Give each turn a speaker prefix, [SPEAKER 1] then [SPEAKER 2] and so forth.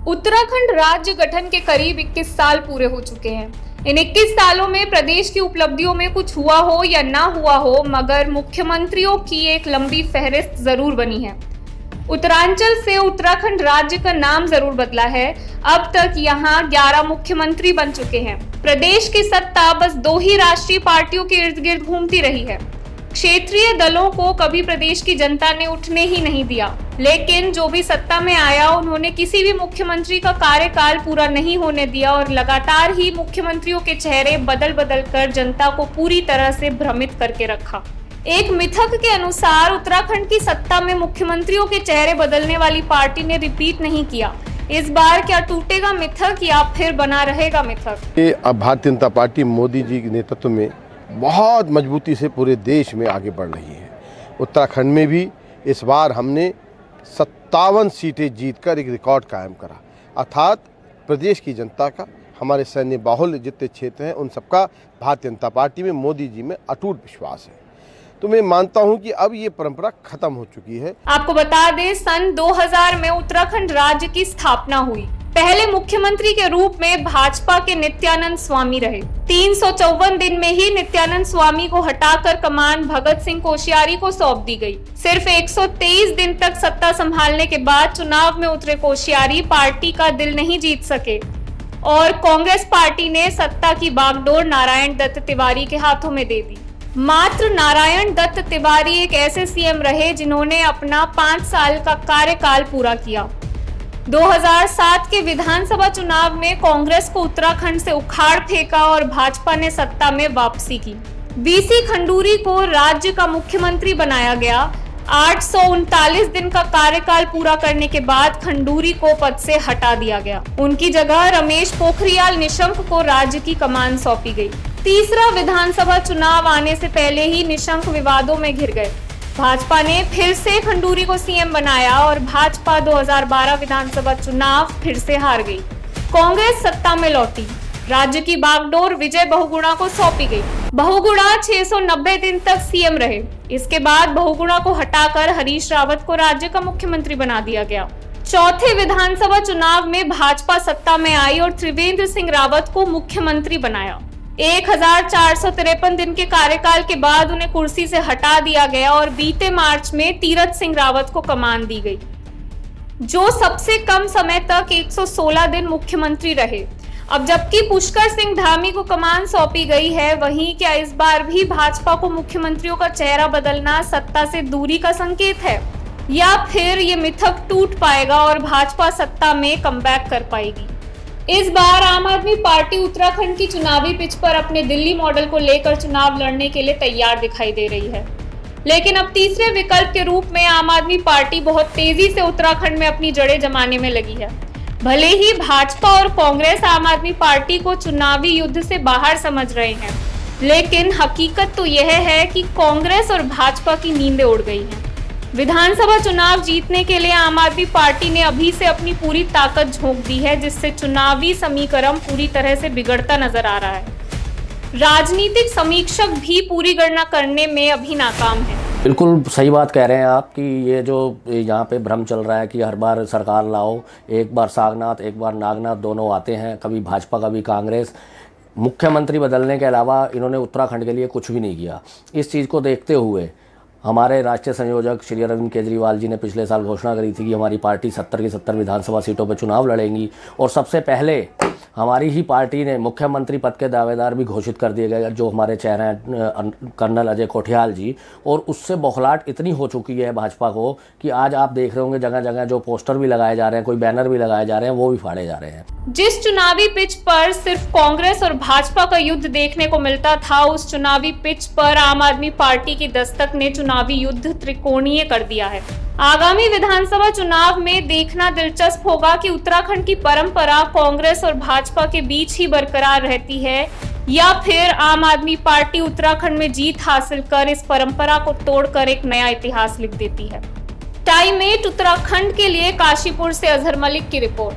[SPEAKER 1] उत्तराखंड राज्य गठन के करीब 21 साल पूरे हो चुके हैं। इन 21 सालों में प्रदेश की उपलब्धियों में कुछ हुआ हो या ना हुआ हो, मगर मुख्यमंत्रियों की एक लंबी फहरिस्त जरूर बनी है। उत्तरांचल से उत्तराखंड राज्य का नाम जरूर बदला है। अब तक यहाँ 11 मुख्यमंत्री बन चुके हैं। प्रदेश की सत्ता बस 2 ही राष्ट्रीय पार्टियों के इर्द गिर्द घूमती रही है। क्षेत्रीय दलों को कभी प्रदेश की जनता ने उठने ही नहीं दिया, लेकिन जो भी सत्ता में आया उन्होंने किसी भी मुख्यमंत्री का कार्यकाल पूरा नहीं होने दिया और लगातार ही मुख्यमंत्रियों के चेहरे बदल बदल कर जनता को पूरी तरह से भ्रमित करके रखा। एक मिथक के अनुसार उत्तराखंड की सत्ता में मुख्यमंत्रियों के चेहरे बदलने वाली पार्टी ने रिपीट नहीं किया। इस बार क्या टूटेगा मिथक या फिर बना रहेगा मिथक?
[SPEAKER 2] अब भारतीय जनता पार्टी मोदी जी के नेतृत्व में बहुत मजबूती से पूरे देश में आगे बढ़ रही है। उत्तराखंड में भी इस बार हमने 57 सीटें जीतकर एक रिकॉर्ड कायम करा। अर्थात प्रदेश की जनता का, हमारे सैन्य बाहुल्य जितने क्षेत्र हैं उन सबका भारतीय जनता पार्टी में, मोदी जी में अटूट विश्वास है। तो मैं मानता हूं कि अब ये परंपरा खत्म हो चुकी है।
[SPEAKER 1] आपको बता दें, सन 2000 में उत्तराखंड राज्य की स्थापना हुई। पहले मुख्यमंत्री के रूप में भाजपा के नित्यानंद स्वामी रहे। 354 दिन में ही नित्यानंद स्वामी को हटाकर कमान भगत सिंह कोश्यारी को सौंप दी गई। सिर्फ 123 दिन तक सत्ता संभालने के बाद चुनाव में उतरे कोश्यारी पार्टी का दिल नहीं जीत सके और कांग्रेस पार्टी ने सत्ता की बागडोर नारायण दत्त तिवारी के हाथों में दे दी। मात्र नारायण दत्त तिवारी एक ऐसे सीएम रहे जिन्होंने अपना 5 साल का कार्यकाल पूरा किया। 2007 के विधानसभा चुनाव में कांग्रेस को उत्तराखंड से उखाड़ फेंका और भाजपा ने सत्ता में वापसी की। बीसी खंडूरी को राज्य का मुख्यमंत्री बनाया गया। 839 दिन का कार्यकाल पूरा करने के बाद खंडूरी को पद से हटा दिया गया। उनकी जगह रमेश पोखरियाल निशंक को राज्य की कमान सौंपी गई। तीसरा विधानसभा चुनाव आने से पहले ही निशंक विवादों में घिर गए। भाजपा ने फिर से खंडूरी को सीएम बनाया और भाजपा 2012 विधानसभा चुनाव फिर से हार गई। कांग्रेस सत्ता में लौटी। राज्य की बागडोर विजय बहुगुणा को सौंपी गई। बहुगुणा 690 दिन तक सीएम रहे। इसके बाद बहुगुणा को हटाकर हरीश रावत को राज्य का मुख्यमंत्री बना दिया गया। चौथे विधानसभा चुनाव में भाजपा सत्ता में आई और त्रिवेंद्र सिंह रावत को मुख्यमंत्री बनाया। 1453 दिन के कार्यकाल के बाद उन्हें कुर्सी से हटा दिया गया और बीते मार्च में तीरथ सिंह रावत को कमान दी गई, जो सबसे कम समय तक 116 दिन मुख्यमंत्री रहे। अब जबकि पुष्कर सिंह धामी को कमान सौंपी गई है, वहीं क्या इस बार भी भाजपा को मुख्यमंत्रियों का चेहरा बदलना सत्ता से दूरी का संकेत है, या फिर ये मिथक टूट पाएगा और भाजपा सत्ता में कमबैक कर पाएगी? इस बार आम आदमी पार्टी उत्तराखंड की चुनावी पिच पर अपने दिल्ली मॉडल को लेकर चुनाव लड़ने के लिए तैयार दिखाई दे रही है, लेकिन अब तीसरे विकल्प के रूप में आम आदमी पार्टी बहुत तेजी से उत्तराखंड में अपनी जड़ें जमाने में लगी है। भले ही भाजपा और कांग्रेस आम आदमी पार्टी को चुनावी युद्ध से बाहर समझ रहे हैं, लेकिन हकीकत तो यह है कि कांग्रेस और भाजपा की नींदें उड़ गई हैं। विधानसभा चुनाव जीतने के लिए आम आदमी पार्टी ने अभी से अपनी पूरी ताकत झोंक दी है, जिससे चुनावी समीकरण पूरी तरह से बिगड़ता नजर आ रहा है। राजनीतिक समीक्षक भी पूरी गणना करने में अभी नाकाम है।
[SPEAKER 3] बिल्कुल सही बात कह रहे हैं आप कि ये जो यहाँ पे भ्रम चल रहा है कि हर बार सरकार लाओ, एक बार सागनाथ एक बार नागनाथ दोनों आते हैं, कभी भाजपा कभी कांग्रेस। मुख्यमंत्री बदलने के अलावा इन्होंने उत्तराखंड के लिए कुछ भी नहीं किया। इस चीज़ को देखते हुए हमारे राष्ट्रीय संयोजक श्री अरविंद केजरीवाल जी ने पिछले साल घोषणा करी थी कि हमारी पार्टी 70 की 70 विधानसभा सीटों पर चुनाव लड़ेंगी, और सबसे पहले हमारी ही पार्टी ने मुख्यमंत्री पद के दावेदार भी घोषित कर दिए गए, जो हमारे चेहरे हैं कर्नल अजय कोठियाल जी। और उससे बौखलाहट इतनी हो चुकी है भाजपा को कि आज आप देख रहे होंगे जगह जगह जो पोस्टर भी लगाए जा रहे हैं, कोई बैनर भी लगाए जा रहे हैं, वो भी फाड़े जा रहे हैं।
[SPEAKER 1] जिस चुनावी पिच पर सिर्फ कांग्रेस और भाजपा का युद्ध देखने को मिलता था, उस चुनावी पिच पर आम आदमी पार्टी की दस्तक ने चुनावी युद्ध त्रिकोणीय कर दिया है। आगामी विधानसभा चुनाव में देखना दिलचस्प होगा कि उत्तराखंड की परंपरा कांग्रेस और भाजपा के बीच ही बरकरार रहती है, या फिर आम आदमी पार्टी उत्तराखंड में जीत हासिल कर इस परंपरा को तोड़कर एक नया इतिहास लिख देती है। टाइम 8 उत्तराखंड के लिए काशीपुर से अजहर मलिक की रिपोर्ट।